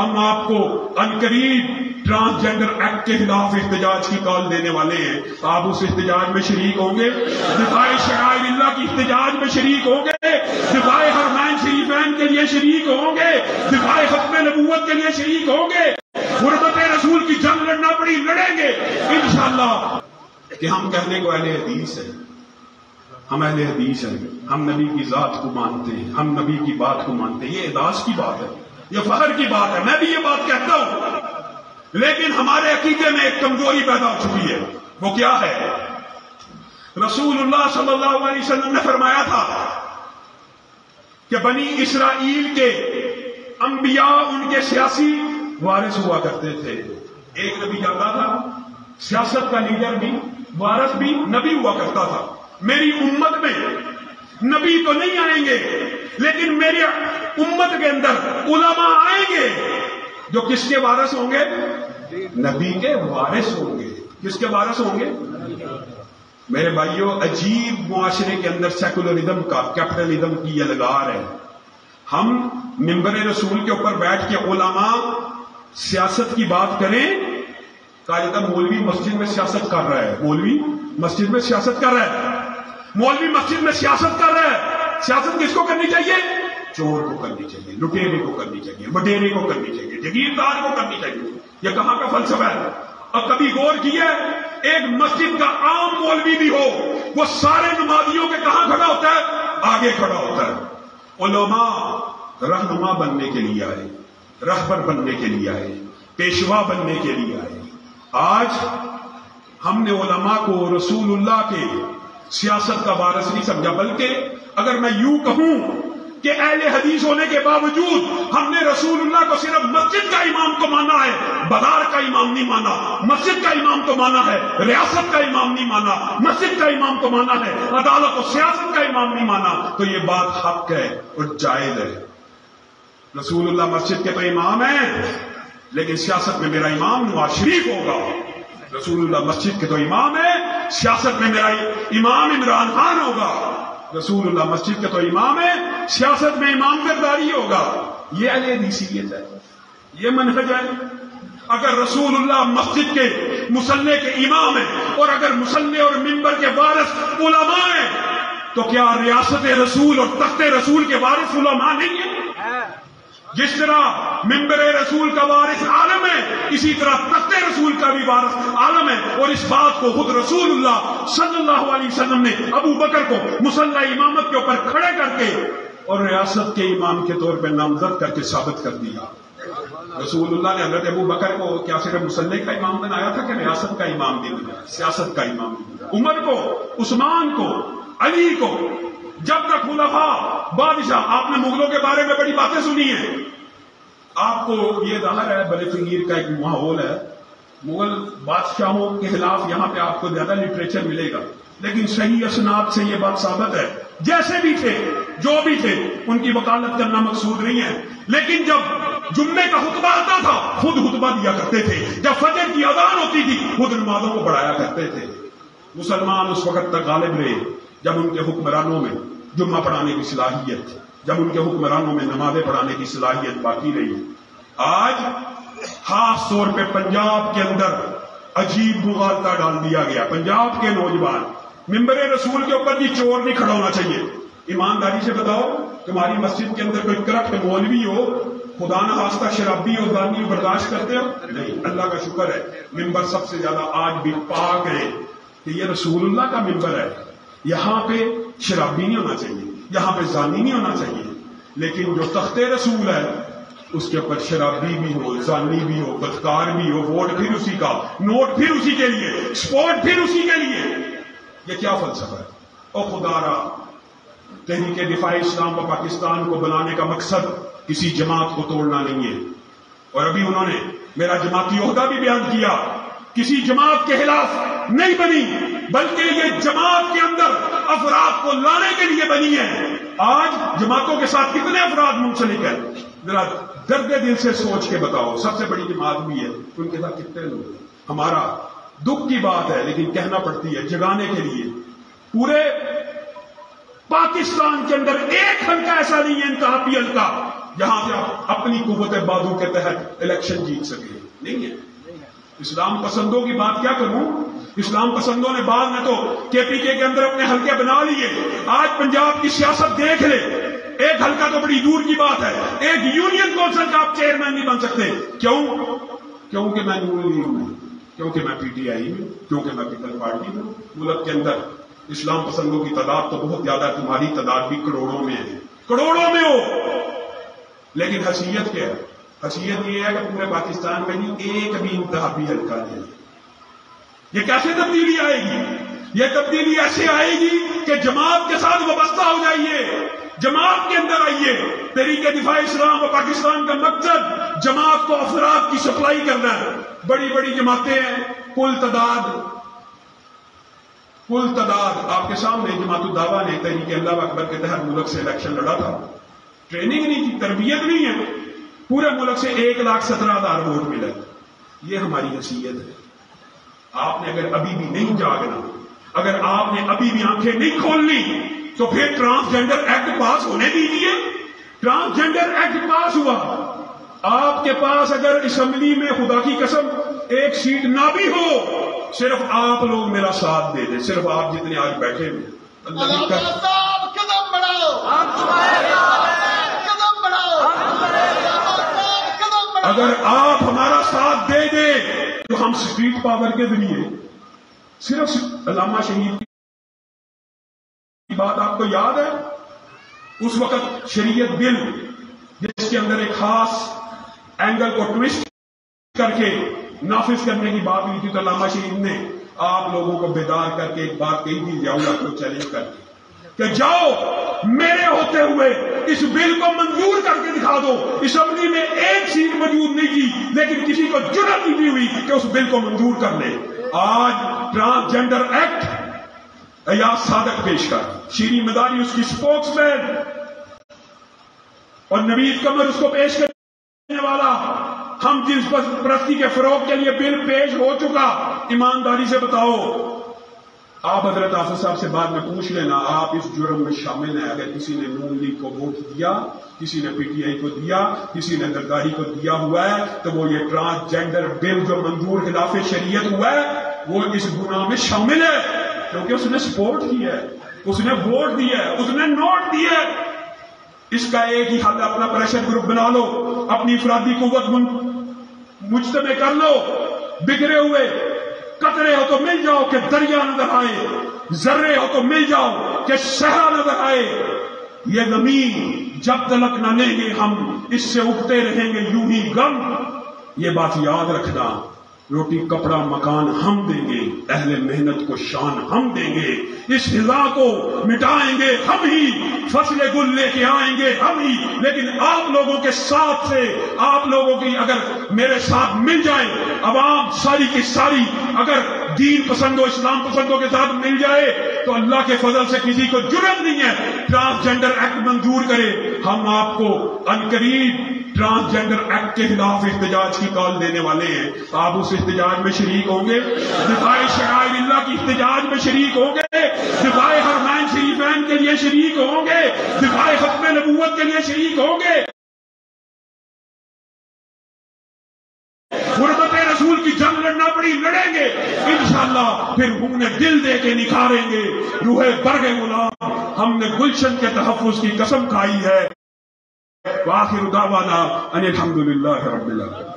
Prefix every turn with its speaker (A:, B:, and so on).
A: ہم آپ کو عنقریب ٹرانسجینڈر ایکٹ کے خلاف احتجاج کی کال دینے والے ہیں. آپ اس احتجاج میں شریک ہوں گے؟ دفاع شرائع اللہ کی احتجاج میں شریک ہوں گے؟ دفاع حرمین شریفین کے لیے شریک ہوں گے؟ دفاع ختم نبوت کے لیے شریک ہوں گے؟ غربت رسول کی جنگ لڑنا پڑی لڑیں گے انشاءاللہ. کہ ہم کہنے کو اہل حدیث ہیں، ہم اہل حدیث ہیں، ہم نبی کی ذات کو مانتے ہیں، ہم نبی کی بات کو مانتے ہیں. یہ اعزاز کی بات ہے، یہ فخر کی بات ہے. میں بھی یہ بات کہتا ہوں، لیکن ہمارے عقیدے میں ایک کمزوری پیدا ہو چکی ہے. وہ کیا ہے؟ رسول اللہ صلی اللہ علیہ وسلم نے فرمایا تھا کہ بنی اسرائیل کے انبیاء ان کے سیاسی وارث ہوا کرتے تھے. ایک نبی جاتا تھا، سیاست کا لیڈر بھی، وارث بھی نبی ہوا کرتا تھا. میری امت میں نبی تو نہیں آئیں گے، لیکن میری امت کے اندر علماء آئیں گے جو کس کے وارث ہوں گے؟ نبی کے وارث ہوں گے. کس کے وارث ہوں گے؟ میرے بھائیوں، عجیب معاشرے کے اندر سیکولرزم کا، کیپٹلزم کی یہ لگار ہے. ہم منبر رسول کے اوپر بیٹھ کے علماء سیاست کی بات کریں. قاعدہ مولوی مسجد میں سیاست کر رہا ہے، مولوی مسجد میں سیاست کر رہا ہے، مولوی مسجد میں سیاست کر رہا ہے. سیاست کس کو کرنی چاہیے؟ چور کو کرنی چاہیے، لٹیرے کو کرنی چاہیے، وڈیرے کو کرنی چاہیے، جگیردار کو کرنی چاہیے. یہ کہاں کا فلسفہ ہے؟ اور کبھی غور کیا ہے؟ ایک مسجد کا عام مولوی بھی ہو، وہ سارے نمازیوں کے کہاں کھڑا ہوتا ہے؟ آگے کھڑا ہوتا ہے. علماء رہنما بننے کے لیے آئے، رہبر بننے کے لیے آئے، پیشوا بننے کے لیے آئے. آج ہم نے علماء کو رسول اللہ کے سیاست کا وارث نہیں سمجھا، بلکہ اگر میں یوں کہوں کہ اہل حدیث ہونے کے باوجود ہم نے رسول اللہ کو صرف مسجد کا امام تو مانا ہے، بازار کا امام نہیں مانا. مسجد کا امام تو مانا ہے، ریاست کا امام نہیں مانا. مسجد کا امام تو مانا ہے، عدالت و سیاست کا امام نہیں مانا. تو یہ بات حق ہے اور جائز ہے. رسول اللہ مسجد کے تو امام ہیں، لیکن سیاست میں میرا امام نواز شریف ہوگا. رسول اللہ مسجد کے تو امام ہے، سیاست میں میرا امام عمران خان ہوگا. رسول اللہ مسجد کے تو امام ہے، سیاست میں امام کرداری ہوگا. یہ اہل حدیثیت ہے، یہ منہج ہے. اگر رسول اللہ مسجد کے مصلی کے امام ہیں اور اگر مصلی اور منبر کے وارث علماء ہیں، تو کیا ریاست رسول اور تخت رسول کے وارث علماء نہیں ہیں؟ جس طرح منبر رسول کا وارث عالم ہے، اسی طرح تخت رسول کا بھی وارث عالم ہے. اور اس بات کو خود رسول اللہ صلی اللہ علیہ وسلم نے ابو بکر کو مصلی امامت کے اوپر کھڑے کر کے اور ریاست کے امام کے طور پہ نامزد کر کے ثابت کر دیا. رسول اللہ نے حضرت ابو بکر کو کیا صرف مصلی کا امام بنایا تھا کہ ریاست کا امام بھی بنایا، سیاست کا امام بھی بنایا. عمر کو، عثمان کو، علی کو، جب تک خلفاء بادشاہ. آپ نے مغلوں کے بارے میں بڑی باتیں سنی ہیں. آپ کو یہ ظاہر ہے بڑے فقیر کا ایک ماحول ہے، مغل بادشاہوں کے خلاف یہاں پہ آپ کو زیادہ لٹریچر ملے گا، لیکن صحیح اسناد سے یہ بات ثابت ہے. جیسے بھی تھے، جو بھی تھے، ان کی وکالت کرنا مقصود نہیں ہے، لیکن جب جمعے کا خطبہ آتا تھا خود خطبہ دیا کرتے تھے. جب فجر کی اذان ہوتی تھی خود نمازوں کو بڑھایا کرتے تھے. مسلمان اس وقت تک غالب رہے جب ان کے حکمرانوں میں جمعہ پڑھانے کی صلاحیت، جب ان کے حکمرانوں میں نمازیں پڑھانے کی صلاحیت باقی رہی. آج خاص طور پہ پنجاب کے اندر عجیب مغالطہ ڈال دیا گیا. پنجاب کے نوجوان منبر رسول کے اوپر بھی چور نہیں کھڑا ہونا چاہیے. ایمانداری سے بتاؤ، تمہاری مسجد کے اندر کوئی کرپٹ مولوی ہو، خدا نہ خواستہ شرابی اور زانی برداشت کرتے ہو؟ نہیں. اللہ کا شکر ہے منبر سب سے زیادہ آج بھی پاک ہے کہ یہ رسول اللہ کا منبر ہے. یہاں پہ شرابی نہیں ہونا چاہیے، یہاں پہ زانی نہیں ہونا چاہیے. لیکن جو تخت رسول ہے اس کے اوپر شرابی بھی ہو، زانی بھی ہو، بدکار بھی ہو، ووٹ پھر اسی کا، نوٹ پھر اسی کے لیے، سپورٹ پھر اسی کے لیے. یہ کیا فلسفہ ہے؟ او خدا را، تحریک دفاع اسلام و پاکستان کو بنانے کا مقصد کسی جماعت کو توڑنا نہیں ہے. اور ابھی انہوں نے میرا جماعتی عہدہ بھی بیان کیا، کسی جماعت کے خلاف نہیں بنی، بلکہ یہ جماعت کے اندر افراد کو لانے کے لیے بنی ہے. آج جماعتوں کے ساتھ کتنے افراد منسلک ہیں؟ ذرا درد دل سے سوچ کے بتاؤ. سب سے بڑی جماعت بھی ہے، ان کے ساتھ کتنے لوگ ہیں؟ ہمارا دکھ کی بات ہے لیکن کہنا پڑتی ہے جگانے کے لیے. پورے پاکستان کے اندر ایک حلقہ ایسا نہیں ہے انتہا حلقہ جہاں سے آپ اپنی قوت بازو کے تحت الیکشن جیت سکے. نہیں ہے. اسلام پسندوں کی بات کیا کروں؟ اسلام پسندوں نے بعد میں تو کے پی کے اندر اپنے حلقے بنا لیے. آج پنجاب کی سیاست دیکھ لے, ایک حلقہ تو بڑی دور کی بات ہے, ایک یونین کونسل کا آپ چیئرمین نہیں بن سکتے. کیونکہ میں نون لیگ ہوں, کیونکہ میں پی ٹی آئی ہوں, کیونکہ میں پیپل پارٹی ہوں. ملک کے اندر اسلام پسندوں کی تعداد تو بہت زیادہ ہے, تمہاری تعداد بھی کروڑوں میں ہے, کروڑوں میں ہو. لیکن حیثیت کیا ہے؟ حیثیت یہ ہے کہ پورے پاکستان میں نہیں ایک بھی انتخابی حلقہ نہیں ہے. یہ کیسے تبدیلی آئے گی؟ یہ تبدیلی ایسے آئے گی کہ جماعت کے ساتھ وابستہ ہو جائیے, جماعت کے اندر آئیے. تحریک دفاع اسلام و پاکستان کا مقصد جماعت کو افراد کی سپلائی کرنا ہے. بڑی بڑی جماعتیں ہیں, کل تعداد آپ کے سامنے. جماعت الدعویٰ نے تحریک اللہ اکبر کے تحت ملک سے الیکشن لڑا تھا. ٹریننگ نہیں تھی, تربیت نہیں ہے. پورے ملک سے 1,17,000 ووٹ ملے. یہ ہماری حیثیت ہے. آپ نے اگر ابھی بھی نہیں جاگنا, اگر آپ نے ابھی بھی آنکھیں نہیں کھولنی, تو پھر ٹرانسجینڈر ایکٹ پاس ہونے دیجیے. ٹرانسجینڈر ایکٹ پاس ہوا, آپ کے پاس اگر اسمبلی میں خدا کی قسم ایک سیٹ نہ بھی ہو, صرف آپ لوگ میرا ساتھ دے دیں, صرف آپ جتنے آج بیٹھے ہوئے. اگر آپ ہمارا ساتھ دے دیں تو ہم اسٹریٹ پاور کے ذریعے, صرف علامہ شہید کی بات آپ کو یاد ہے, اس وقت شریعت بل جس کے اندر ایک خاص اینگل کو ٹویسٹ کر کے نافذ کرنے کی بات ہوئی تھی, تو علامہ شہید نے آپ لوگوں کو بیدار کر کے ایک بات کہی تھی, جاؤ کو چیلنج کر کے کہ جاؤ میرے ہوتے ہوئے اس بل کو منظور کر کے دکھا دو. اسمبلی میں ایک سیٹ موجود نہیں تھی, لیکن کسی کو جرأت نہیں ہوئی کہ اس بل کو منظور کر لے. آج ٹرانسجینڈر ایکٹ ایاز صادق پیش کر, شیریں مداری اس کی سپوکس مین, اور نوید قمر اس کو پیش کرنے والا. ہم جنس پرستی کے فروغ کے لیے بل پیش ہو چکا. ایمانداری سے بتاؤ, آپ حضرت آصف صاحب سے بعد میں پوچھ لینا, آپ اس جرم میں شامل ہیں؟ اگر کسی نے نون لیگ کو ووٹ دیا, کسی نے پی ٹی آئی کو دیا, کسی نے زرداری کو دیا ہوا ہے, تو وہ یہ ٹرانسجینڈر بل جو منظور خلاف شریعت ہوا ہے وہ اس گناہ میں شامل ہے, کیونکہ اس نے سپورٹ کی ہے, اس نے ووٹ دیا ہے, اس نے نوٹ دیا ہے. اس کا ایک ہی حل, اپنا پریشر گروپ بنا لو, اپنی افرادی قوت مجتمع کر لو. بگڑے ہوئے قطرے ہو تو مل جاؤ کہ دریا نظر آئے, ذرے ہو تو مل جاؤ کہ صحرا نظر آئے. یہ زمین جب تلک نہ لیں گے ہم, اس سے اگتے رہیں گے یوں ہی غم. یہ بات یاد رکھنا, روٹی کپڑا مکان ہم دیں گے, اہل محنت کو شان ہم دیں گے, اس فضا کو مٹائیں گے ہم ہی, فصل گل لے کے آئیں گے ہم ہی. لیکن آپ لوگوں کے ساتھ سے, آپ لوگوں کی اگر میرے ساتھ مل جائیں, عوام ساری کی ساری اگر دین پسندوں اسلام پسندوں کے ساتھ مل جائے, تو اللہ کے فضل سے کسی کو جرأت نہیں ہے ٹرانسجینڈر ایکٹ منظور کرے. ہم آپ کو عنقریب ٹرانسجینڈر ایکٹ کے خلاف احتجاج کی کال دینے والے ہیں. آپ اس احتجاج میں شریک ہوں گے, دفاع شعائر اللہ کی احتجاج میں شریک ہوں گے, دفاع حرمین شریفین کے لیے شریک ہوں گے, دفاع ختم نبوت کے لیے شریک ہوں گے, غربت رسول کی جنگ لڑنا پڑی لڑیں گے انشاءاللہ. پھر انہیں دل دے کے نکھاریں گے روح برگ غلام. ہم نے گلشن کے تحفظ کی قسم کھائی ہے. وآخر دعوانا ان الحمدللہ رب العالمین.